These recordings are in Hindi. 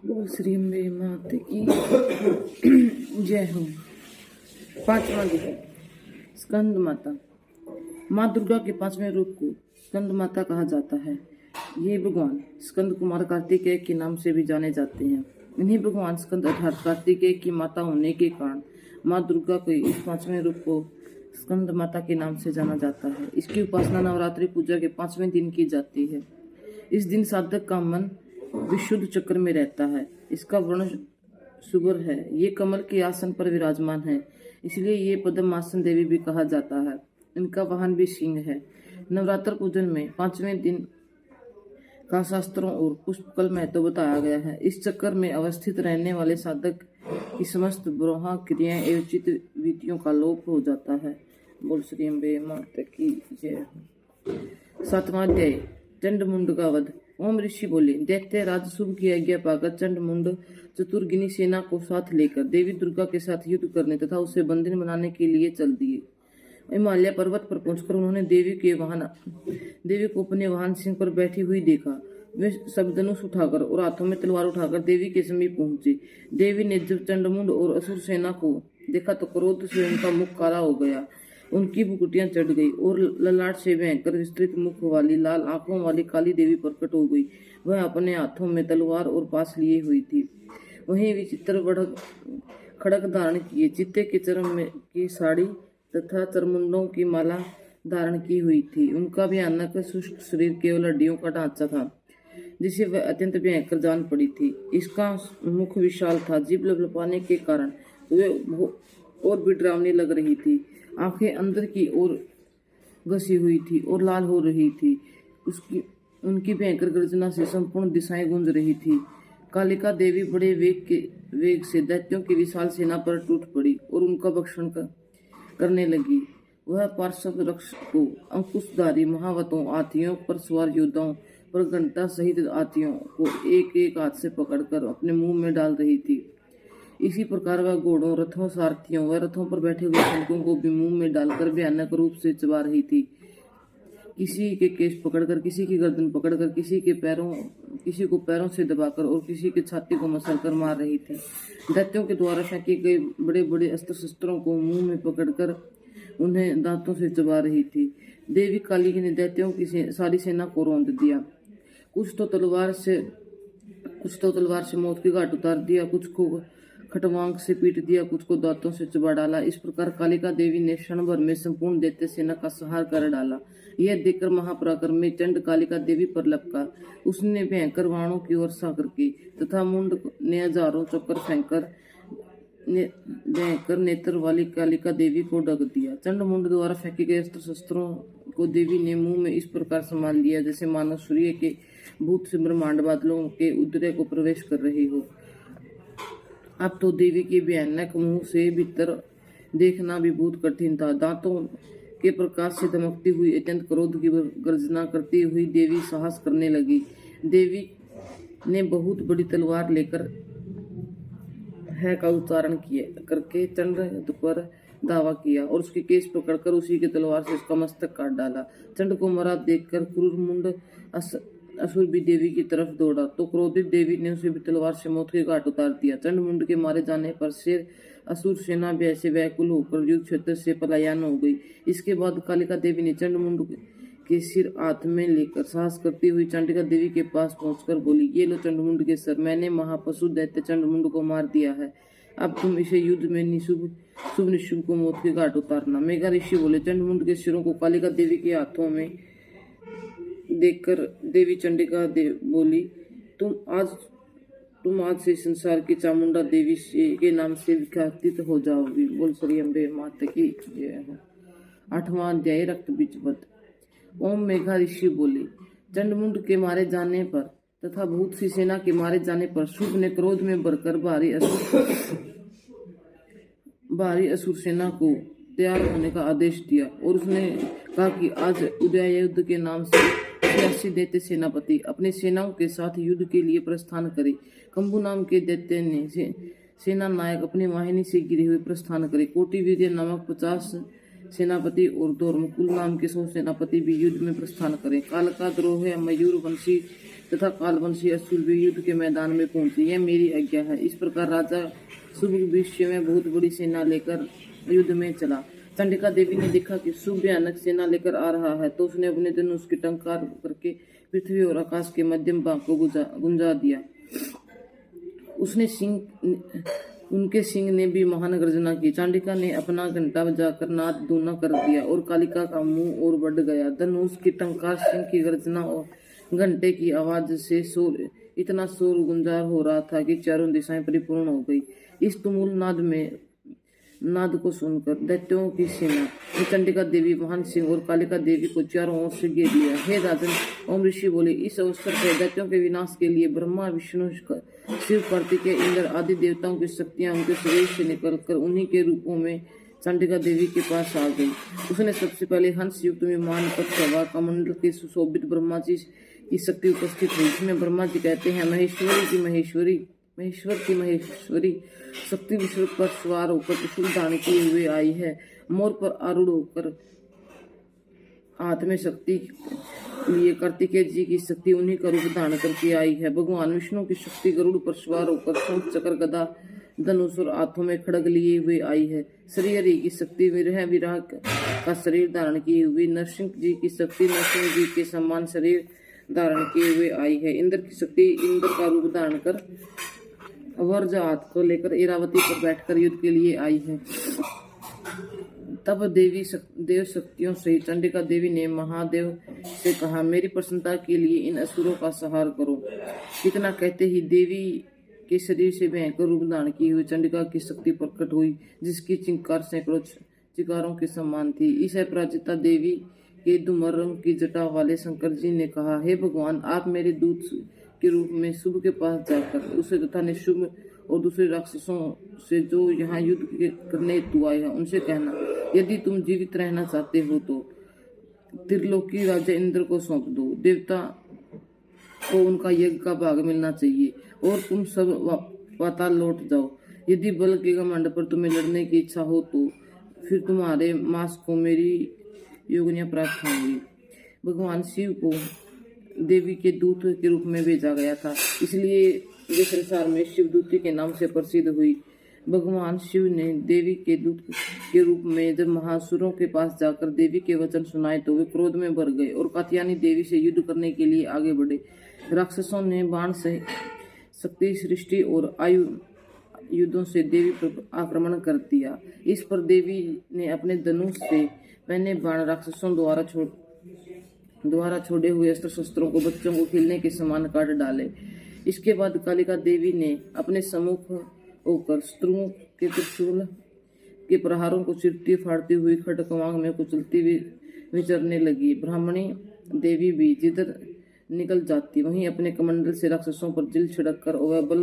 बोल श्री अम्बे माते की जय हो। पांचवा दिन स्कंद माता। माँ दुर्गा के पांचवें रूप को स्कंद माता कहा जाता है। ये भगवान स्कंद कुमार कार्तिकेय के नाम से भी जाने जाते हैं। इन्हीं भगवान स्कंद अर्थात कार्तिकेय की माता होने के कारण माँ दुर्गा के इस पांचवें रूप को स्कंद माता के नाम से जाना जाता है। इसकी उपासना नवरात्रि पूजा के पांचवें दिन की जाती है। इस दिन साधक का मन विशुद्ध चक्र में रहता है। इसका वर्ण सुगर है। ये कमल के आसन पर विराजमान है, इसलिए ये पद्मासन देवी भी कहा जाता है। इनका वाहन भी सिंह है। नवरात्र पूजन में पांचवें दिन का शास्त्रों और पुष्पकल महत्व बताया गया है। इस चक्र में अवस्थित रहने वाले साधक की समस्त ब्रह्मा क्रियाएं एवं चित्त विधियों का लोप हो जाता है। बोल श्री अम्बे माता की जय। सातवां अध्याय चंडमुंड का वध। ओम ऋषि बोले, दैत्य राज शुभ की आज्ञा पाकर चंडमुंड चतुर्गिनी सेना को साथ लेकर देवी दुर्गा के साथ युद्ध करने तथा उसे बंधन बनाने के लिए चल दिए। हिमालय पर्वत पर पहुंचकर उन्होंने देवी को अपने वाहन सिंह पर बैठी हुई देखा। वे सब धनुष उठाकर और हाथों में तलवार उठाकर देवी के समीप पहुंचे। देवी ने जब चंडमुंड और असुर सेना को देखा तो क्रोध से उनका मुख काला हो गया। उनकी भुकुटियां चढ़ गई और ललाट से भयंकर विस्तृत मुख वाली लाल आंखों वाली काली देवी प्रकट हो गई। वह अपने हाथों में तलवार और पास लिए हुई थी। वहीं विचित्र खड़क धारण किए चित्ते के चरम में की साड़ी तथा चरमुंडों की माला धारण की हुई थी। उनका भयानक शुष्क शरीर केवल हड्डियों का ढांचा था, जिसे वह अत्यंत भयंकर जान पड़ी थी। इसका मुख विशाल था। जीभ लपलपाने के कारण वे और भी डरावनी लग रही थी। आंखें अंदर की ओर घसी हुई थी और लाल हो रही थी। उनकी भयंकर गर्जना से संपूर्ण दिशाएं गूंज रही थी। कालिका देवी बड़े वेग से दैत्यों की विशाल सेना पर टूट पड़ी और उनका भक्षण करने लगी। वह पार्श्व रक्ष को अंकुशधारी महावतों हाथियों पर सवार योद्धाओं पर घंटा सहित हाथियों को एक एक हाथ से पकड़कर अपने मुंह में डाल रही थी। इसी प्रकार वह घोड़ों, रथों, सारथियों व रथों पर बैठे हुए सैनिकों को भी मुंह में डालकर भयानक रूप से चबा रही थी। किसी के केश पकड़कर, किसी की गर्दन पकड़कर, किसी को पैरों से दबाकर और किसी की छाती को मसलकर मार रही थी। दैत्यों के द्वारा फेंके गए बड़े बड़े अस्त्र शस्त्रों को मुंह में पकड़कर उन्हें दांतों से चबा रही थी। देवी काली ने दैत्यों की सारी सेना को रौंद दिया। कुछ तो तलवार से मौत के घाट उतार दिया, कुछ को खटवांग से पीट दिया, कुछ को दांतों से चबा डाला। इस प्रकार कालिका देवी ने क्षण भर में संपूर्ण दैत्य सेना का संहार कर डाला। यह देखकर महापराक्रमी चंड कालिका देवी पर लपका। उसने भयंकर बाणों की वर्षा करके तथा मुंड ने हजारों चक्कर फेंककर भयंकर नेत्र वाली कालिका देवी को ढक दिया। चंड मुंड द्वारा फेंके गए अस्त्र शस्त्रों को देवी ने मुंह में इस प्रकार संभाल लिया जैसे मानव सूर्य के भूत से ब्रह्मांड बादलों के उदय को प्रवेश कर रही हो। अब तो देवी के भयानक मुंह से भीतर देखना भी बहुत कठिन था। दांतों के प्रकाश से धमकती हुई अत्यंत क्रोध की गर्जना करती हुई देवी साहस करने लगी। देवी ने बहुत बड़ी तलवार लेकर है का उच्चारण करके चंड पर दावा किया और उसके केस पकड़कर उसी के तलवार से उसका मस्तक काट डाला। चंड को मरा देखकर क्रूर मुंड असुर भी देवी की तरफ दौड़ा तो क्रोधित देवी ने उसे भी तलवार से मौत के घाट उतार दिया। चंड मुंड के मारे जाने पर शेर असुर सेना भी ऐसे व्याकुल होकर युद्ध क्षेत्र से पलायन हो गई। इसके बाद कालिका देवी ने चंड मुंड के सिर हाथ में लेकर साहस करती हुई चंडिका देवी के पास पहुंचकर बोली, ये लो चंडमुंड के सर, मैंने महापशु दैत्य चंडमुंड को मार दिया है। अब तुम इसे युद्ध में शुभ निशुभ को मौत के घाट उतारना। मेघा ऋषि बोले, चंडमुंड के सिरों को कालिका देवी के हाथों में देखकर देवी चंडिका बोली, तुम आज से संसार की चामुंडा देवी के नाम से विख्यात हो जाओगी। बोल श्री अम्बे माता की जय हो। आठवां अध्याय रक्त बीज वध। ओम मेघा ऋषि बोले, चंडमुंड के मारे जाने पर तथा भूत सी सेना के मारे जाने पर शुभ ने क्रोध में भरकर भारी असुर सेना को तैयार होने का आदेश दिया और उसने कहा कि आज उदय युद्ध के नाम से 86 दैत्य सेनापति अपनी सेनाओं के साथ युद्ध के लिए प्रस्थान करे। कंबू नाम के दैत्य ने सेना नायक अपनी वाहिनी से गिरे हुए प्रस्थान करे। कोटि वीर्य नामक 50 सेनापति और धर्मकुल नाम के 100 सेनापति भी युद्ध में प्रस्थान करें। कालका द्रोह मयूर वंशी तथा कालवंशी असुर भी युद्ध के मैदान में पहुंचे। यह मेरी आज्ञा है। इस प्रकार राजा शुभ भविष्य में बहुत बड़ी सेना लेकर युद्ध में चला। चंडिका देवी ने देखा कि शुभ भयानक सेना लेकर आ रहा है, तो उसने अपने धनुष की टंकार करके पृथ्वी और आकाश के मध्यम भाग को गुंजा दिया। उनके सिंह ने भी महान गर्जना की। चांडिका ने अपना घंटा बजाकर नाद दूना कर दिया और कालिका का मुंह और बढ़ गया। धनुष की टंकार, सिंह की गर्जना और घंटे की आवाज से इतना शोर गुंजार हो रहा था कि चारों दिशाएं परिपूर्ण हो गई। इस तुमुल नाद को सुनकर दैत्यों की सेना ने चंडिका देवी, महान सिंह और कालिका देवी को चारों ओर से घेर लिया। हे राजन, ओम ऋषि बोले, इस अवसर पर दैत्यों के विनाश के लिए ब्रह्मा, विष्णु, शिव, कार्तिकेय, इंद्र आदि देवताओं की शक्तियां उनके शरीर से निकलकर उन्हीं के रूपों में चंडिका देवी के पास आ गई। उसने सबसे पहले हंस युक्त विमान पर सवार कमंडल के सुशोभित ब्रह्मा जी की शक्ति उपस्थित हुई, जिसमें ब्रह्मा जी कहते हैं, महेश्वर की महेश्वरी शक्ति विश्व पर सवार होकर त्रिशूल धारण किए हुए आई है। मोर पर आरूढ़ होकर हाथ में शक्ति लिए कार्तिकेय जी की शक्ति उन्हीं का रूप धारण करके आई है। भगवान विष्णु की शक्ति गरुड़ पर सवार होकर शंख, चक्र, गदा, धनुष और हाथों में खड़ग लिए हुए आई है। श्री हरि की शक्ति विराह का शरीर धारण किए हुए, नरसिंह जी की शक्ति नरसिंह जी के समान शरीर धारण किए हुए आई है। इंद्र की शक्ति इंद्र का रूप धारण कर वर्ज हाथ को लेकर इरावती पर बैठकर युद्ध के लिए आई है। तब देव शक्तियों से चंडिका देवी ने महादेव से कहा, मेरी प्रसन्नता के लिए इन असुरों का संहार करो। इतना कहते ही देवी के शरीर से भयंकर रूप धारण की हुई चंडिका की शक्ति प्रकट हुई, जिसकी चिंकार सैकड़ों चिकारों के समान थी। इस अपराजिता देवी के धूमर रंग की जटा वाले शंकर जी ने कहा, हे भगवान, आप मेरे दूत के रूप में शुभ के पास जाकर उसे तथा निशुभ और दूसरे राक्षसों से जो यहाँ युद्ध करने हेतु आए हैं उनसे कहना, यदि तुम जीवित रहना चाहते हो तो त्रिलोकी राजा इंद्र को सौंप दो। देवता को उनका यज्ञ का भाग मिलना चाहिए और तुम सब पाताल लौट जाओ। यदि बल के घमंड पर तुम्हें लड़ने की इच्छा हो तो फिर तुम्हारे मांस को मेरी योगनियां प्राप्त होंगी। भगवान शिव को देवी के दूत के रूप में भेजा गया था, इसलिए वे संसार में शिवदूती के नाम से प्रसिद्ध हुई। भगवान शिव ने देवी के दूत के रूप में जब महासुरों के पास जाकर देवी के वचन सुनाए तो वे क्रोध में भर गए और कात्यायनी देवी से युद्ध करने के लिए आगे बढ़े। राक्षसों ने बाण से शक्ति, सृष्टि और आयु युद्धों से देवी पर आक्रमण कर दिया। इस पर देवी ने अपने धनुष से पहने बाण राक्षसों द्वारा छोड़े हुए अस्त्र शस्त्रों को बच्चों को खेलने के समान काट डाले। इसके बाद कालिका देवी ने अपने सम्मुख होकर शत्रुओं के त्रिशूल के प्रहारों को चीरती फाड़ती हुई खटकवांग में कुचलती विचरने लगी। ब्राह्मणी देवी भी जिधर निकल जाती वहीं अपने कमंडल से राक्षसों पर जिल छिड़क कर वह बल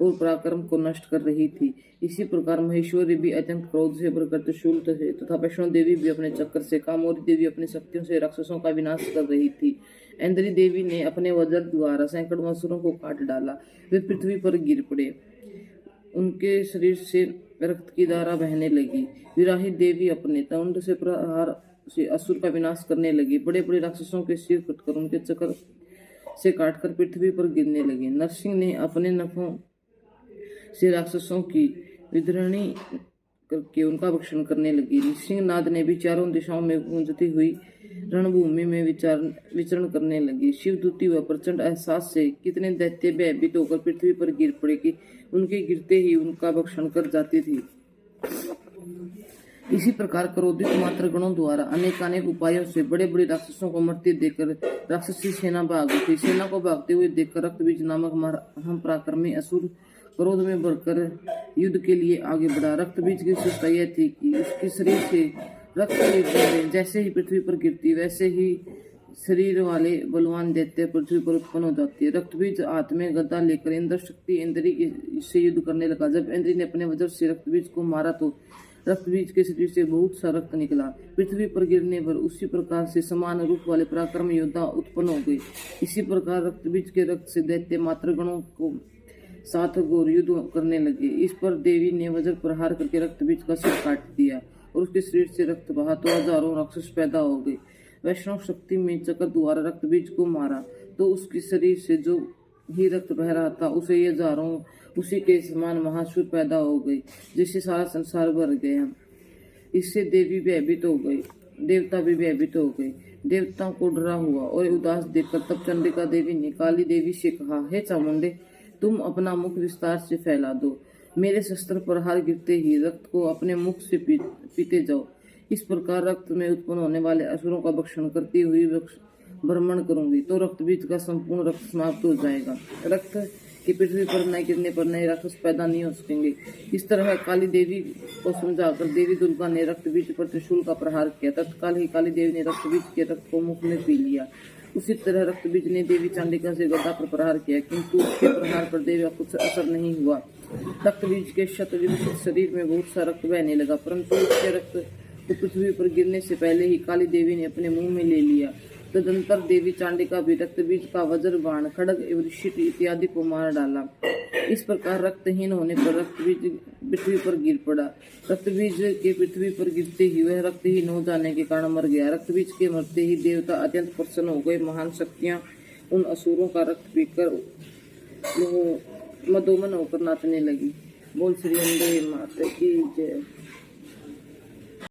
और पराक्रम को नष्ट कर रही थी। इसी प्रकार महेश्वरी भी अत्यंत क्रोध से भरकर त्रिशूल तथा वैष्णो देवी भी अपने चक्र से, कामोरी देवी अपनी शक्तियों से राक्षसों का विनाश कर रही थी। इंद्री देवी ने अपने वज्र द्वारा सैकड़ों असुरों को काट डाला। वे पृथ्वी पर गिर पड़े, उनके शरीर से रक्त की धारा बहने लगी। विराही देवी अपने दंड से प्रहार से असुर का विनाश करने लगी। बड़े बड़े राक्षसों के सिर कटकर उनके चक्र से काटकर पृथ्वी पर गिरने लगे। नरसिंह ने अपने नखों से राक्षसों की विधरणी करके उनका भक्षण करने लगी। सिंहनाद ने भी चारों दिशाओं में गूंजती हुई रणभूमि में विचरण करने लगी। शिवदूती व प्रचंड एहसास से कितने दैत्य भयभीत होकर पृथ्वी पर गिर पड़े कि उनके गिरते ही उनका भक्षण कर जाती थी। इसी प्रकार क्रोधित मात्र गणों द्वारा अनेकानेक उपायों से बड़े बड़े राक्षसों को मरते देखकर राक्षसी सेना भाग उठी। सेना को भागते हुए देखकर रक्तबीज नामक महान पराक्रमी असुर क्रोध में भरकर युद्ध के लिए आगे बढ़ा। रक्तबीज की विशेषता यह थी कि उसके शरीर से रक्त जैसे ही पृथ्वी पर गिरती वैसे ही शरीर वाले बलवान दैत्य पृथ्वी पर उत्पन्न हो जाती है। रक्तबीज हाथ में गदा लेकर इंद्र शक्ति इंद्री से युद्ध करने लगा। जब इंद्री ने अपने वज्र से रक्तबीज को मारा तो रक्तबीज के शरीर से बहुत सा रक्त निकला। पृथ्वी पर गिरने पर उसी प्रकार से समान रूप वाले पराक्रम योद्धा उत्पन्न हो गए। इसी प्रकार रक्तबीज के रक्त से दैत्य मात्र गणों को साथ घोर युद्ध करने लगे। इस पर देवी ने वज्र प्रहार करके रक्तबीज का सिर काट दिया और उसके शरीर से रक्त बहा तो हजारों राक्षस पैदा हो गए। वैष्णव शक्ति में चक्र द्वारा रक्त बीज को मारा तो उसके शरीर से जो ही रक्त बह रहा था उसे ये हजारों उसी के समान महासुर पैदा हो गई, जिससे सारा संसार भर गया। इससे देवी भयभीत हो गई, देवता भी भयभीत हो गए। देवताओं को डरा हुआ और उदास देखकर तब चंडिका देवी ने काली देवी से कहा, हे चामुंडे, तुम अपना मुख विस्तार से फैला दो। मेरे शस्त्र पर हार गिरते ही रक्त को अपने मुख से पीते जाओ। इस प्रकार रक्त में उत्पन्न होने वाले असुरों का भक्षण करती हुई भ्रमण करूंगी तो रक्त बीज का संपूर्ण रक्त समाप्त हो जाएगा। रक्त की पृथ्वी पर न गिरने पर नए राक्षस पैदा नहीं हो सकेंगे। इस तरह काली देवी को समझाकर देवी दुर्गा ने रक्त बीज पर त्रिशूल का प्रहार किया। तत्काल ही काली देवी ने रक्त बीज के रक्त को मुख में पी लिया। उसी तरह रक्त बीज ने देवी चांडिका से गदा पर प्रहार किया, किंतु उसके प्रहार पर देवी का कुछ असर नहीं हुआ। रक्त बीज के शतविभूषित शरीर में बहुत सा रक्त बहने लगा, परंतु उसके रक्त को पृथ्वी पर गिरने से पहले ही काली देवी ने अपने मुंह में ले लिया। तदंतर देवी चांडिका भी रक्त बीज का वज्र बाण, खड्ग एवं शीट इत्यादि को मार डाला। इस प्रकार रक्तहीन होने पर रक्त बीज पृथ्वी पर गिर पड़ा। रक्त बीज के पृथ्वी पर गिरते ही वह रक्तहीन हो जाने के कारण मर गया। रक्त बीज के मरते ही देवता अत्यंत प्रसन्न हो गए। महान शक्तियां उन असुरों का रक्त पीकर मदोमन होकर नाचने लगी। बोल श्री अम्बे माता की जय।